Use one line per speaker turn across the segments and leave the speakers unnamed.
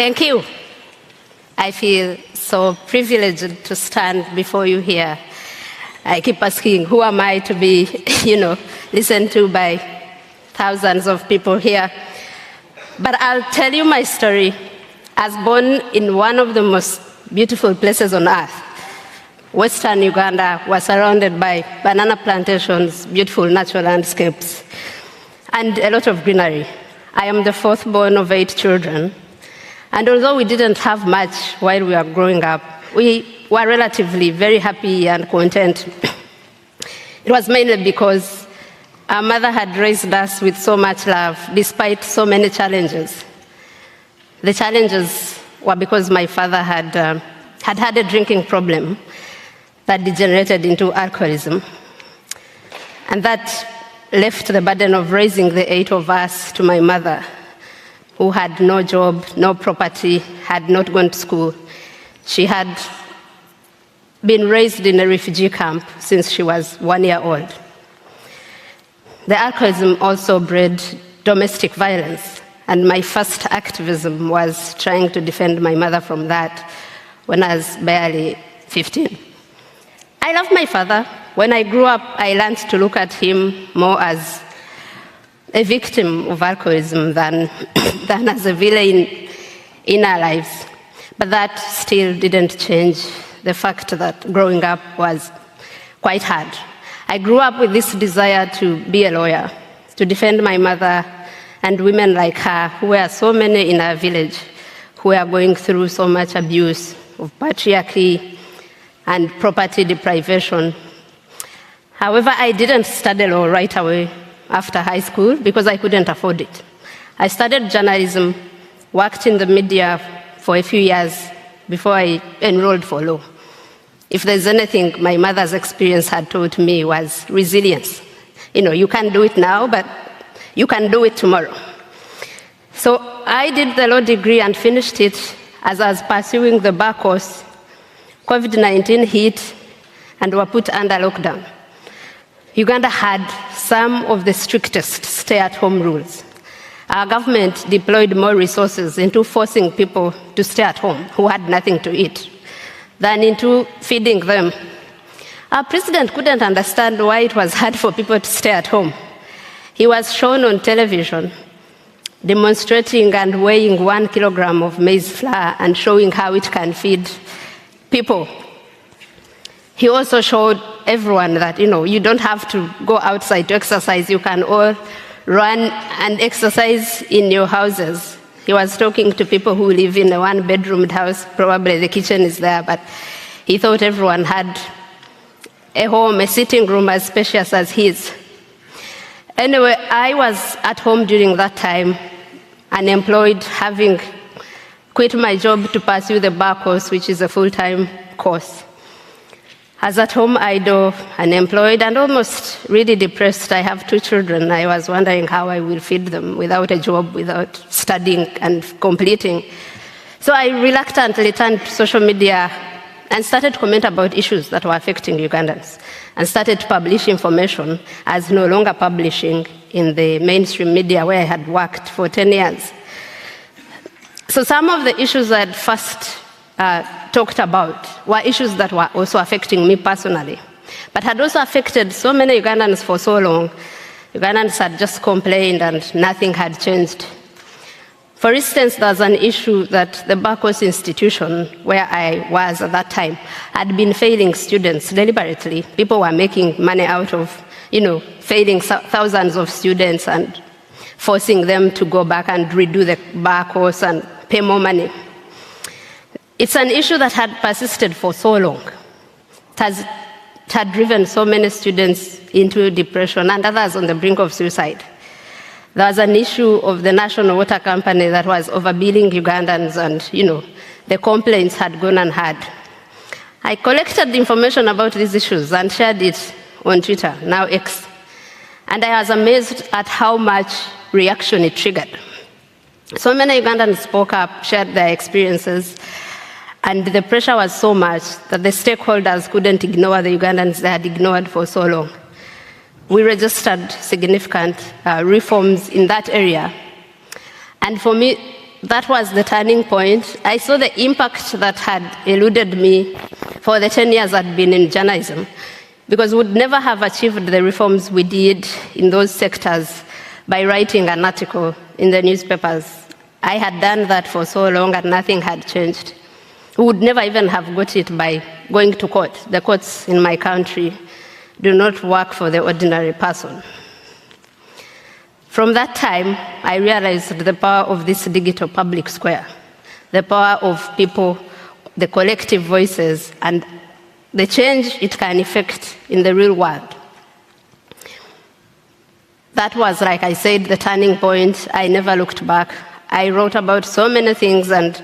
Thank you. I feel so privileged to stand before you here. I keep asking, who am I to be, listened to by thousands of people here? But I'll tell you my story. As born in one of the most beautiful places on earth, Western Uganda was surrounded by banana plantations, beautiful natural landscapes, and a lot of greenery. I am the fourth born of 8 children. And although we didn't have much while we were growing up, we were relatively very happy and content. It was mainly because our mother had raised us with so much love, despite so many challenges. The challenges were because my father had a drinking problem that degenerated into alcoholism. And that left the burden of raising the 8 of us to my mother, who had no job, no property, had not gone to school. She had been raised in a refugee camp since she was 1 year old. The alcoholism also bred domestic violence, and my first activism was trying to defend my mother from that when I was barely 15. I love my father. When I grew up, I learned to look at him more as a victim of alcoholism than as a villain in our lives. But that still didn't change the fact that growing up was quite hard. I grew up with this desire to be a lawyer, to defend my mother and women like her, who were so many in our village, who were going through so much abuse of patriarchy and property deprivation. However, I didn't study law right away after high school because I couldn't afford it. I studied journalism, worked in the media for a few years before I enrolled for law. If there's anything my mother's experience had taught me was resilience. You can't do it now, but you can do it tomorrow. So I did the law degree and finished it. As I was pursuing the bar course, COVID-19 hit and were put under lockdown. Uganda had some of the strictest stay-at-home rules. Our government deployed more resources into forcing people to stay at home who had nothing to eat than into feeding them. Our president couldn't understand why it was hard for people to stay at home. He was shown on television demonstrating and weighing 1 kilogram of maize flour and showing how it can feed people. He also showed everyone that, you don't have to go outside to exercise. You can all run and exercise in your houses. He was talking to people who live in a 1-bedroomed house. Probably the kitchen is there, but he thought everyone had a home, a sitting room as spacious as his. Anyway, I was at home during that time, unemployed, having quit my job to pursue the bar course, which is a full-time course. As at home, idle, unemployed, and almost really depressed. I have 2 children. I was wondering how I will feed them without a job, without studying and completing. So I reluctantly turned to social media and started to comment about issues that were affecting Ugandans, and started to publish information as no longer publishing in the mainstream media where I had worked for 10 years. So some of the issues I had first talked about were issues that were also affecting me personally, but had also affected so many Ugandans for so long. Ugandans had just complained and nothing had changed. For instance, there was an issue that the bar course institution, where I was at that time, had been failing students deliberately. People were making money out of, failing thousands of students and forcing them to go back and redo the bar course and pay more money. It's an issue that had persisted for so long. It had driven so many students into depression and others on the brink of suicide. There was an issue of the national water company that was overbilling Ugandans, and the complaints had gone unheard. I collected the information about these issues and shared it on Twitter, now X. And I was amazed at how much reaction it triggered. So many Ugandans spoke up, shared their experiences, and the pressure was so much that the stakeholders couldn't ignore the Ugandans they had ignored for so long. We registered significant reforms in that area. And for me, that was the turning point. I saw the impact that had eluded me for the 10 years I'd been in journalism, because we'd never have achieved the reforms we did in those sectors by writing an article in the newspapers. I had done that for so long and nothing had changed. We would never even have got it by going to court. The courts in my country do not work for the ordinary person. From that time, I realized the power of this digital public square, the power of people, the collective voices, and the change it can effect in the real world. That was, like I said, the turning point. I never looked back. I wrote about so many things and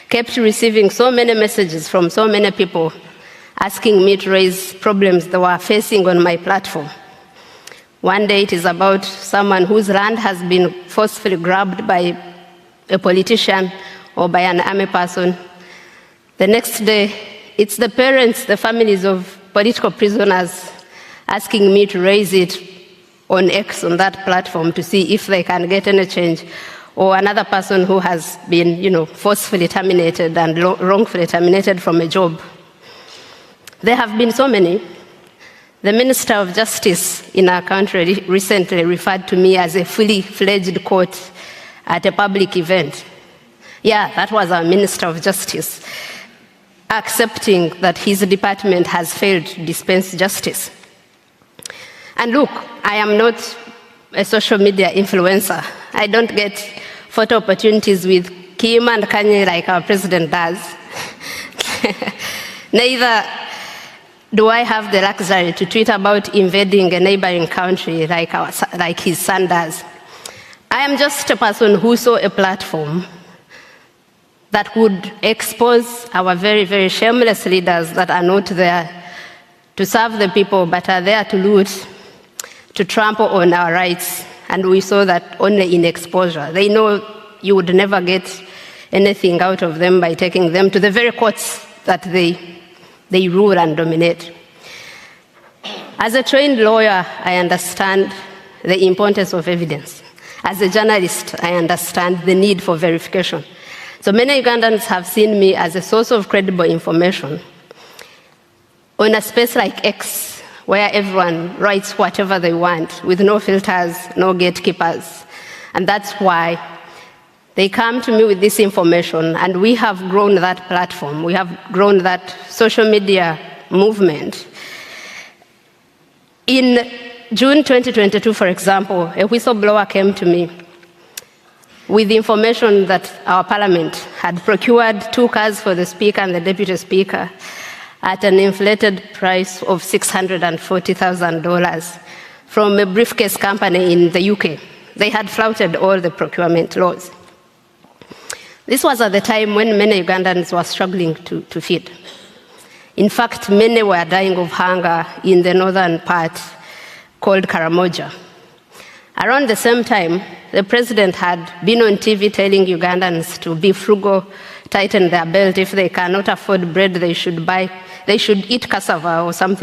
kept receiving so many messages from so many people asking me to raise problems they were facing on my platform. One day it is about someone whose land has been forcefully grabbed by a politician or by an army person. The next day, it's the parents, the families of political prisoners asking me to raise it on X, on that platform, to see if they can get any change. Or another person who has been, forcefully terminated and wrongfully terminated from a job. There have been so many. The Minister of Justice in our country recently referred to me as a fully fledged court at a public event. Yeah, that was our Minister of Justice, accepting that his department has failed to dispense justice. And look, I am not a social media influencer. I don't get photo opportunities with Kim and Kanye like our president does. Neither do I have the luxury to tweet about invading a neighboring country like his son does. I am just a person who saw a platform that would expose our very, very shameless leaders that are not there to serve the people, but are there to loot, to trample on our rights. And we saw that only in exposure. They know you would never get anything out of them by taking them to the very courts that they rule and dominate. As a trained lawyer, I understand the importance of evidence. As a journalist, I understand the need for verification. So many Ugandans have seen me as a source of credible information on a space like X, where everyone writes whatever they want, with no filters, no gatekeepers. And that's why they come to me with this information, and we have grown that platform. We have grown that social media movement. In June 2022, for example, a whistleblower came to me with information that our parliament had procured 2 cars for the speaker and the deputy speaker at an inflated price of $640,000 from a briefcase company in the UK. They had flouted all the procurement laws. This was at the time when many Ugandans were struggling to feed. In fact, many were dying of hunger in the northern part called Karamoja. Around the same time, the president had been on TV telling Ugandans to be frugal, tighten their belt. If they cannot afford bread, they should eat cassava or something.